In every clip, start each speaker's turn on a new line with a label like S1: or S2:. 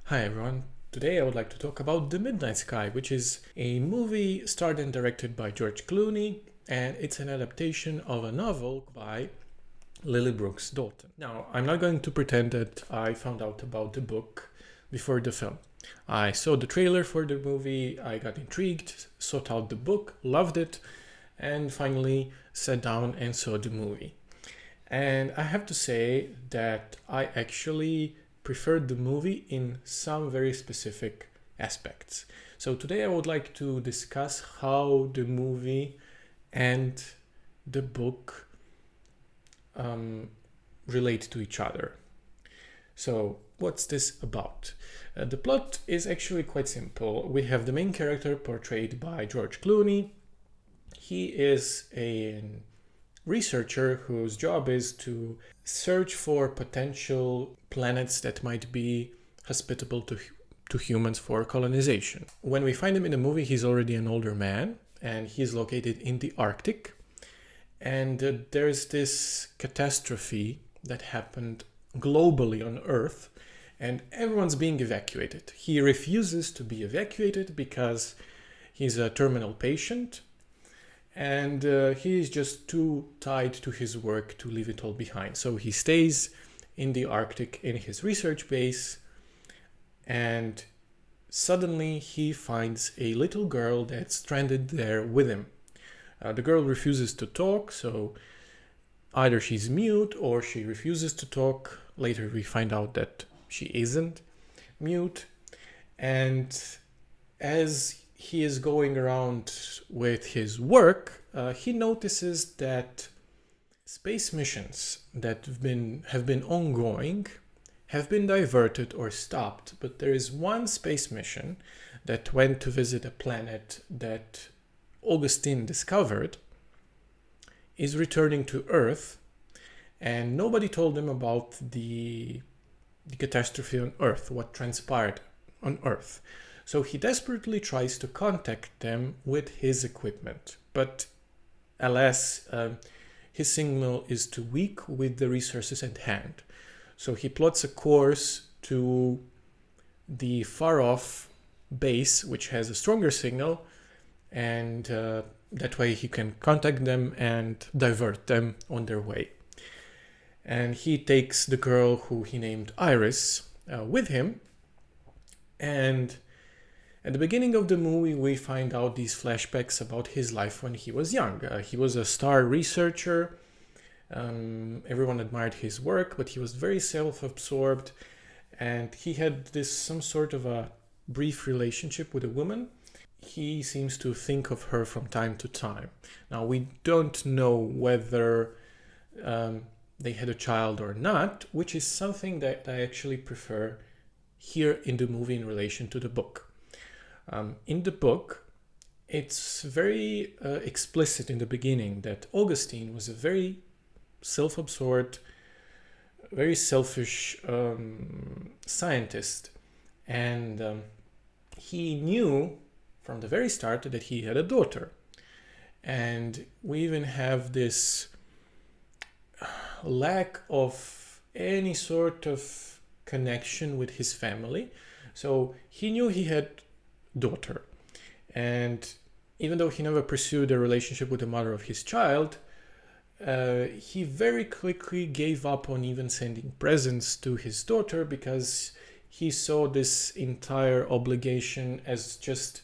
S1: Hi everyone. Today I would like to talk about The Midnight Sky, which is a movie starred and directed by George Clooney, and it's an adaptation of a novel by Lily Brooks Dalton. Now, I'm not going to pretend that I found out about the book before the film. I saw the trailer for the movie, I got intrigued, sought out the book, loved it, and finally sat down and saw the movie. And I have to say that I actually preferred the movie in some very specific aspects. So today I would like to discuss how the movie and the book relate to each other. So what's this about? The plot is actually quite simple. We have the main character portrayed by George Clooney. He is a researcher whose job is to search for potential planets that might be hospitable to humans for colonization. When we find him in the movie, he's already an older man and he's located in the Arctic. And there's this catastrophe that happened globally on Earth and everyone's being evacuated. He refuses to be evacuated because he's a terminal patient. And he is just too tied to his work to leave it all behind. So he stays in the Arctic in his research base, and suddenly he finds a little girl that's stranded there with him. The girl refuses to talk, so either she's mute or she refuses to talk. Later we find out that she isn't mute. And as he is going around with his work, he notices that space missions that have been ongoing have been diverted or stopped, but there is one space mission that went to visit a planet that Augustine discovered is returning to Earth, and nobody told him about the catastrophe on Earth, what transpired on Earth. So he desperately tries to contact them with his equipment, but alas, his signal is too weak with the resources at hand. So he plots a course to the far-off base, which has a stronger signal, and that way he can contact them and divert them on their way. And he takes the girl who he named Iris with him, and at the beginning of the movie, we find out these flashbacks about his life when he was young. He was a star researcher. Everyone admired his work, but he was very self-absorbed, and he had some sort of a brief relationship with a woman. He seems to think of her from time to time. Now, we don't know whether they had a child or not, which is something that I actually prefer here in the movie in relation to the book. In the book, it's very explicit in the beginning that Augustine was a very self-absorbed, very selfish scientist. And he knew from the very start that he had a daughter. And we even have this lack of any sort of connection with his family. So he knew he had daughter, and even though he never pursued a relationship with the mother of his child, he very quickly gave up on even sending presents to his daughter because he saw this entire obligation as just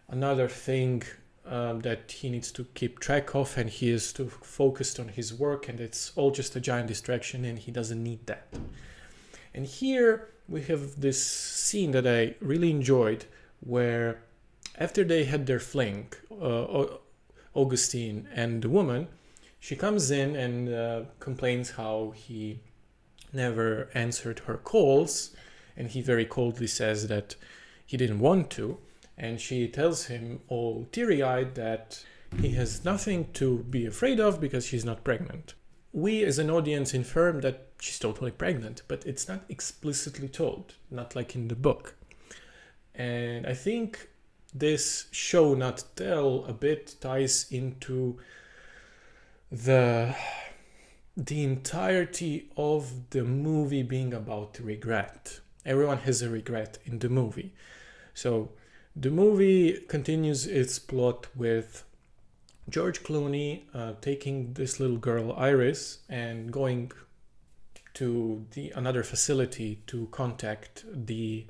S1: another thing that he needs to keep track of, and he is too focused on his work, and it's all just a giant distraction and he doesn't need that. And here we have this scene that I really enjoyed, where after they had their fling, Augustine and the woman, she comes in and complains how he never answered her calls, and he very coldly says that he didn't want to, and she tells him all teary-eyed that he has nothing to be afraid of because she's not pregnant. We as an audience infer that she's totally pregnant, but it's not explicitly told, not like in the book. And I think this show not tell a bit ties into the entirety of the movie being about regret. Everyone has a regret in the movie. So the movie continues its plot with George Clooney taking this little girl Iris and going to another facility to contact the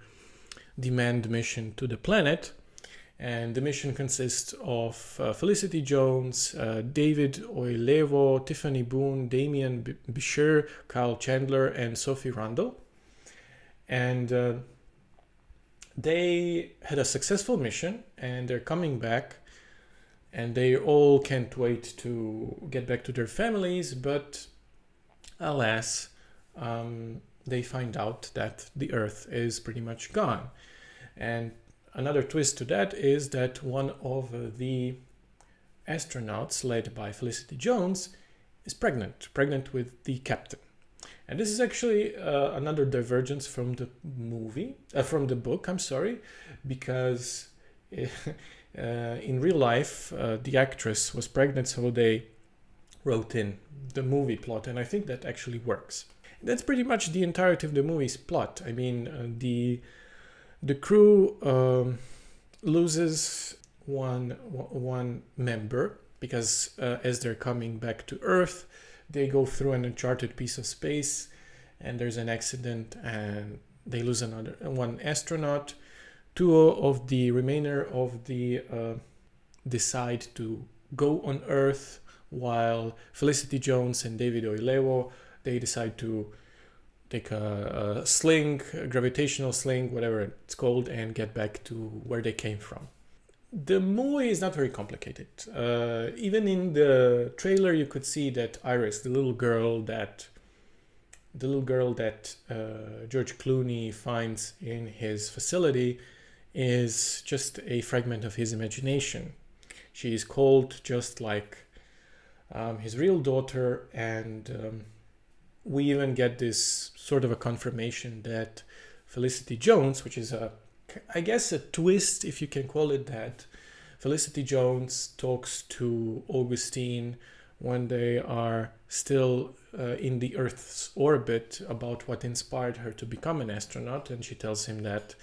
S1: manned mission to the planet. And the mission consists of Felicity Jones, David Oyelowo, Tiffany Boone, Damien Bichir, Kyle Chandler, and Sophie Randall. And they had a successful mission, and they're coming back, and they all can't wait to get back to their families, but alas, they find out that the Earth is pretty much gone. And another twist to that is that one of the astronauts, led by Felicity Jones, is pregnant with the captain. And this is actually another divergence from the book, because in real life, the actress was pregnant, so they wrote in the movie plot, and I think that actually works. That's pretty much the entirety of the movie's plot. I mean, the crew loses one member because as they're coming back to Earth, they go through an uncharted piece of space, and there's an accident, and they lose one astronaut. Two of the remainder of the decide to go on Earth, while Felicity Jones and David Oyelowo, they decide to take a sling, a gravitational sling, whatever it's called, and get back to where they came from. The movie is not very complicated. Even in the trailer, you could see that Iris, the little girl that George Clooney finds in his facility, is just a fragment of his imagination. She is called just like his real daughter, and we even get this sort of a confirmation that Felicity Jones, which is I guess a twist, if you can call it that, Felicity Jones talks to Augustine when they are still in the Earth's orbit about what inspired her to become an astronaut, and she tells him that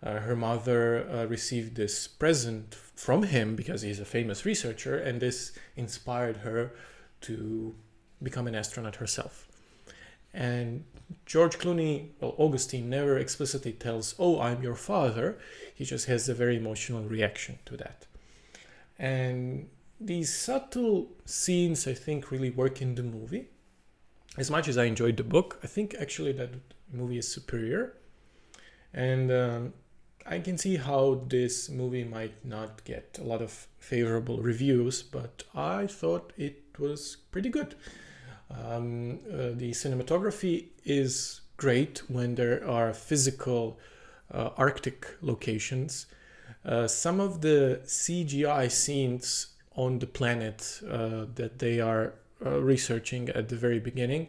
S1: her mother received this present from him because he's a famous researcher, and this inspired her to become an astronaut herself. And George Clooney, Augustine, never explicitly tells, "Oh, I'm your father." He just has a very emotional reaction to that. And these subtle scenes, I think, really work in the movie. As much as I enjoyed the book, I think actually that movie is superior. And I can see how this movie might not get a lot of favorable reviews, but I thought it was pretty good. The cinematography is great when there are physical Arctic locations. Some of the CGI scenes on the planet that they are researching at the very beginning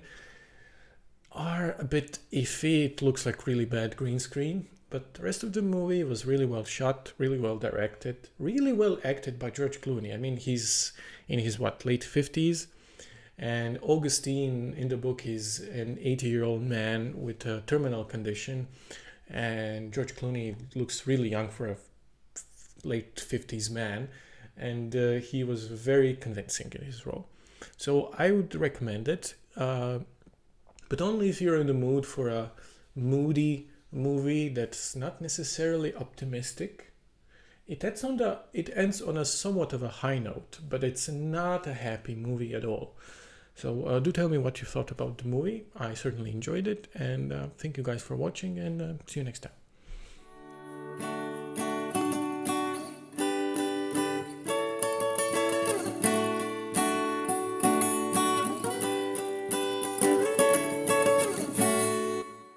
S1: are a bit iffy. It looks like really bad green screen, but the rest of the movie was really well shot, really well directed, really well acted by George Clooney. I mean, he's in his late 50s. And Augustine in the book is an 80-year-old man with a terminal condition, and George Clooney looks really young for a late 50s man, and he was very convincing in his role. So I would recommend it, but only if you're in the mood for a moody movie that's not necessarily optimistic. It ends on a somewhat of a high note, but it's not a happy movie at all. So do tell me what you thought about the movie. I certainly enjoyed it, and thank you guys for watching, and see you next time.